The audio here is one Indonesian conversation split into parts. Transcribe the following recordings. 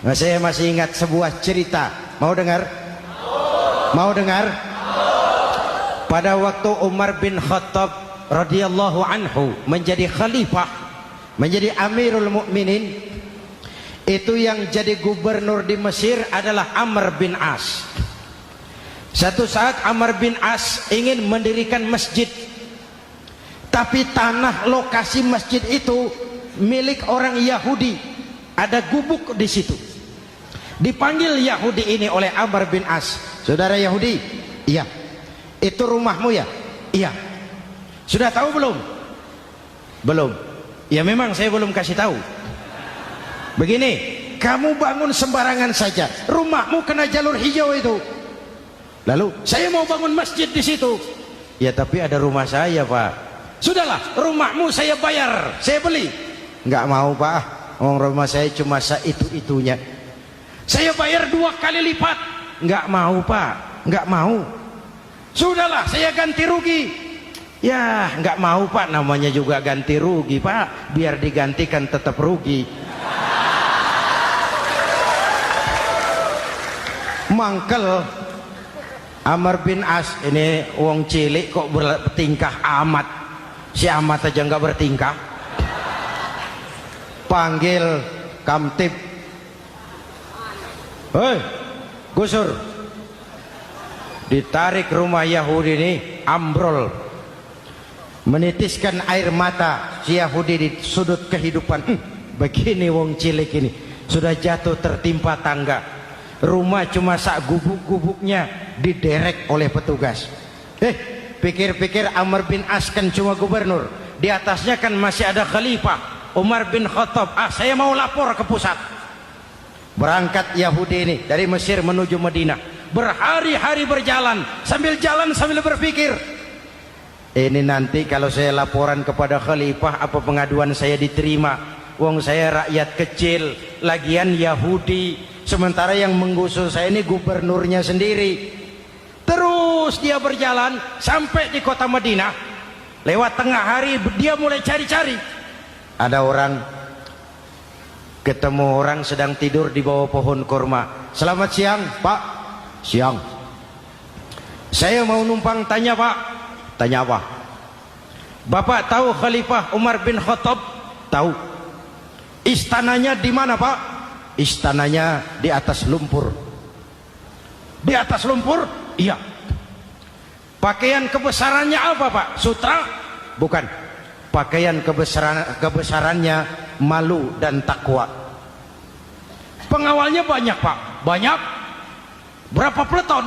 Nah, saya masih ingat sebuah cerita. Mau dengar? Mau dengar? Pada waktu Umar bin Khattab radhiyallahu anhu menjadi khalifah, menjadi Amirul Mukminin, itu yang jadi gubernur di Mesir adalah Amr bin As. Satu saat Amr bin As ingin mendirikan masjid, tapi tanah lokasi masjid itu milik orang Yahudi. Ada gubuk di situ. Dipanggil Yahudi ini oleh Amr bin As. Saudara Yahudi, iya. Itu rumahmu ya? Iya. Sudah tahu belum? Belum. Ya memang saya belum kasih tahu. Begini, kamu bangun sembarangan saja. Rumahmu kena jalur hijau itu. Lalu saya mau bangun masjid di situ. Ya tapi ada rumah saya, Pak. Sudahlah, rumahmu saya bayar, saya beli. Enggak mau, Pak. Rumah saya cuma itu-itunya. Saya bayar 2 kali lipat. Enggak mau, Pak. Enggak mau. Sudahlah, saya ganti rugi. Ya, enggak mau, Pak. Namanya juga ganti rugi, Pak. Biar digantikan tetap rugi. Mangkel Amr bin As ini wong cilik kok bertingkah amat. Si amat aja enggak bertingkah. Panggil Kamtib. Hei, gusur. Ditarik rumah Yahudi ini, ambrol. Menitiskan air mata si Yahudi di sudut kehidupan. Begini wong cilik ini sudah jatuh tertimpa tangga. Rumah cuma sak gubuk-gubuknya diderek oleh petugas. Pikir-pikir Amr bin As kan cuma gubernur, di atasnya kan masih ada khalifah Umar bin Khattab. Saya mau lapor ke pusat. Berangkat Yahudi ini dari Mesir menuju Madinah. Berhari-hari berjalan, sambil berpikir, ini nanti kalau saya laporan kepada khalifah, apa pengaduan saya diterima? Wong saya rakyat kecil, lagian Yahudi, sementara yang menggusur saya ini gubernurnya sendiri. Terus dia berjalan sampai di kota Madinah. Lewat tengah hari dia mulai cari-cari. Ada orang, ketemu orang sedang tidur di bawah pohon kurma. Selamat siang, Pak. Siang. Saya mau numpang tanya, Pak. Tanya apa? Bapak tahu Khalifah Umar bin Khattab? Tahu. Istananya di mana, Pak? Istananya di atas lumpur. Di atas lumpur? Iya. Pakaian kebesarannya apa, Pak? Sutra? Bukan. Pakaian kebesarannya malu dan takwa. Pengawalnya banyak, Pak. Banyak. Berapa peleton?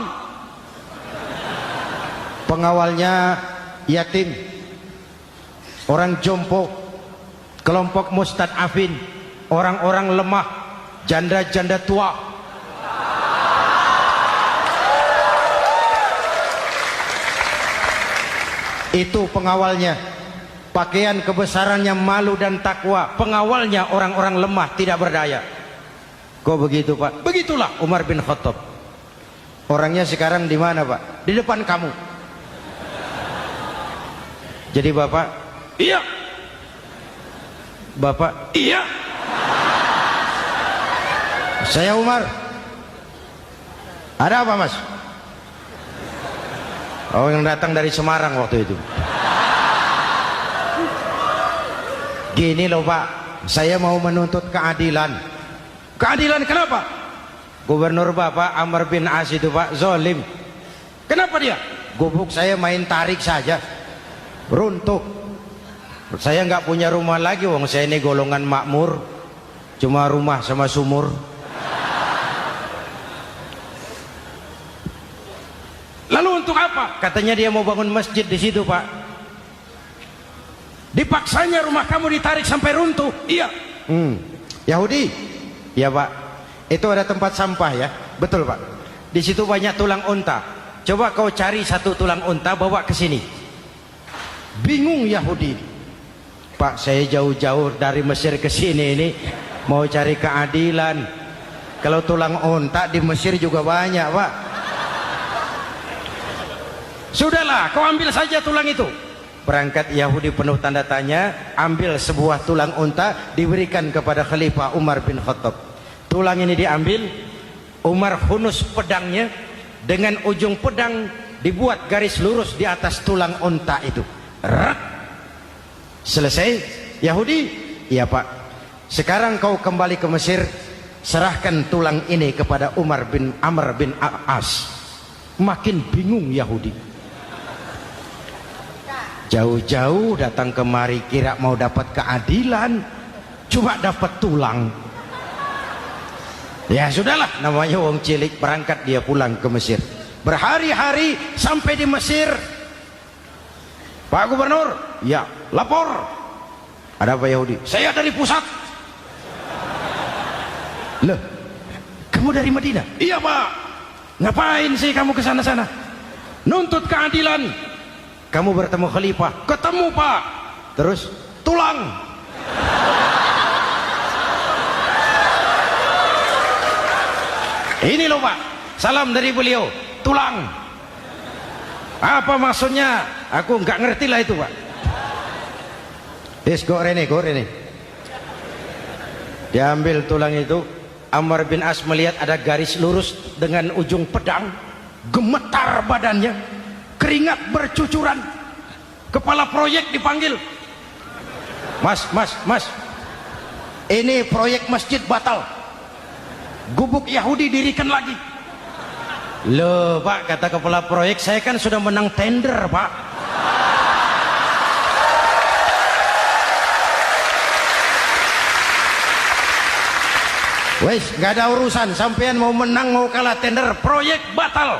Pengawalnya yatim, orang jompo, kelompok mustadafin, orang-orang lemah, janda-janda tua. Itu pengawalnya. Pakaian kebesarannya malu dan takwa. Pengawalnya orang-orang lemah, tidak berdaya. Kok begitu, Pak? Begitulah Umar bin Khattab. Orangnya sekarang di mana, Pak? Di depan kamu. Jadi Bapak? Iya. Bapak? Iya. Saya Umar. Ada apa, Mas? Oh, yang datang dari Semarang waktu itu. Gini loh, Pak, saya mau menuntut keadilan. Keadilan kenapa? Gubernur Bapak Amr bin As itu, Pak, zolim. Kenapa dia? Gubuk saya main tarik saja, runtuh. Saya nggak punya rumah lagi, wong saya ini golongan makmur, cuma rumah sama sumur. Lalu untuk apa? Katanya dia mau bangun masjid di situ, Pak. Dipaksanya rumah kamu ditarik sampai runtuh. Iya. Yahudi? Ya, Pak. Itu ada tempat sampah ya. Betul, Pak. Di situ banyak tulang unta. Coba kau cari satu tulang unta bawa ke sini. Bingung Yahudi. Pak, saya jauh-jauh dari Mesir ke sini ini mau cari keadilan. Kalau tulang unta di Mesir juga banyak, Pak. Sudahlah, kau ambil saja tulang itu. Berangkat Yahudi penuh tanda tanya, ambil sebuah tulang unta, diberikan kepada Khalifah Umar bin Khattab. Tulang ini diambil, Umar hunus pedangnya, dengan ujung pedang dibuat garis lurus di atas tulang unta itu. Rak. Selesai. Yahudi, iya pak, sekarang kau kembali ke Mesir, serahkan tulang ini kepada Umar bin Amr bin As. Makin bingung Yahudi, jauh-jauh datang kemari kira mau dapat keadilan, cuma dapat tulang. Ya sudahlah, namanya wong cilik, berangkat dia pulang ke Mesir. Berhari-hari sampai di Mesir. Pak Gubernur, ya lapor. Ada apa Yahudi? Saya dari pusat. Loh, kamu dari Madinah? Iya pak. Ngapain sih kamu ke sana-sana? Nuntut keadilan. Kamu bertemu khalifah? Ketemu pak. Terus tulang. Ini loh pak, salam dari beliau, tulang. Apa maksudnya? Aku nggak ngerti lah itu pak. Go rene. Diambil tulang itu. Amr bin As melihat ada garis lurus dengan ujung pedang, gemetar badannya, keringat bercucuran. Kepala proyek dipanggil. Mas, ini proyek masjid batal. Gubuk Yahudi dirikan lagi. Loh pak, kata kepala proyek, saya kan sudah menang tender pak. Wes, gak ada urusan, sampean mau menang mau kalah tender, proyek batal.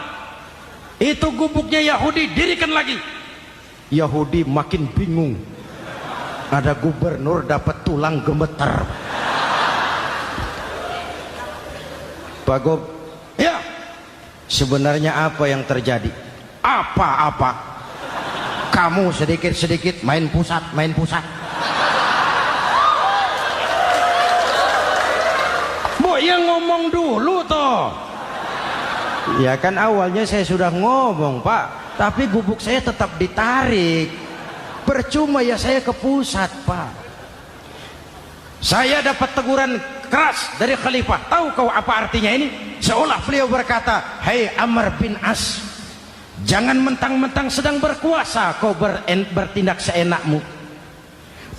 Itu gubuknya Yahudi dirikan lagi. Yahudi makin bingung. Ada gubernur dapat tulang gemeter. Pak Gob, ya, sebenarnya apa yang terjadi? Apa-apa? Kamu sedikit-sedikit main pusat. Bu, yang ngomong dulu toh. Ya kan awalnya saya sudah ngomong pak, tapi gubuk saya tetap ditarik. Percuma ya saya ke pusat pak. Saya dapat teguran keras dari khalifah. Tahu kau apa artinya ini? Seolah beliau berkata, "Hei Amr bin As, jangan mentang-mentang sedang berkuasa kau bertindak seenakmu.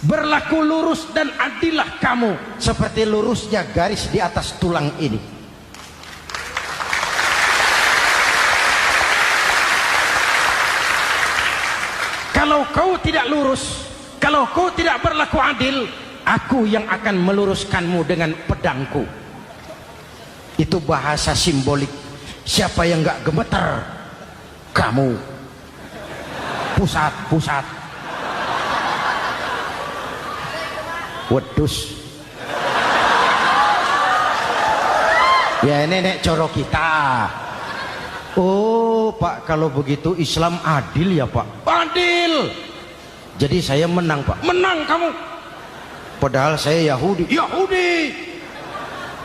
Berlaku lurus dan adillah kamu seperti lurusnya garis di atas tulang ini." Kalau kau tidak lurus, kalau kau tidak berlaku adil, aku yang akan meluruskanmu dengan pedangku. Itu bahasa simbolik. Siapa yang gak gemeter? Kamu. Pusat. Wedus. Ya nenek coro kita. Oh pak, kalau begitu Islam adil ya pak? Adil. Jadi saya menang pak? Menang kamu. Padahal saya Yahudi.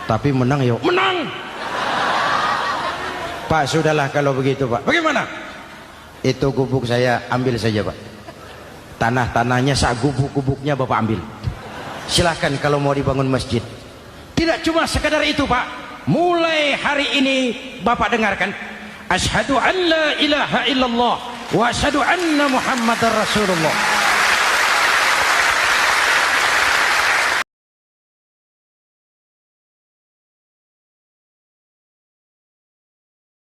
Tapi menang ya? Menang. Pak sudahlah kalau begitu pak. Bagaimana? Itu gubuk saya ambil saja pak. Tanah-tanahnya sak gubuk-gubuknya bapak ambil. Silahkan kalau mau dibangun masjid. Tidak cuma sekadar itu pak. Mulai hari ini bapak dengarkan. Asyhadu an la ilaha illallah wa asyhadu anna Muhammadar Rasulullah.